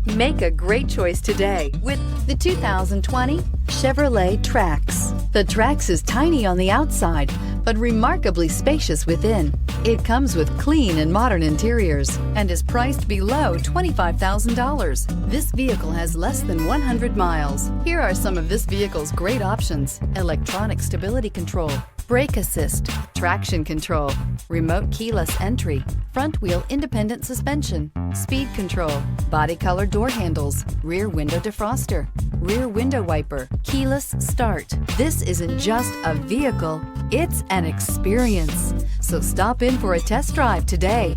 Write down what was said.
Make a great choice today with the 2020 Chevrolet Trax. The Trax is tiny on the outside, but remarkably spacious within. It comes with clean and modern interiors and is priced below $25,000. This vehicle has less than 100 miles. Here are some of this vehicle's great options: electronic stability control, brake assist, traction control, remote keyless entry, front wheel independent suspension, speed control, body color door handles, rear window defroster, rear window wiper, keyless start. This isn't just a vehicle, it's an experience. So stop in for a test drive today.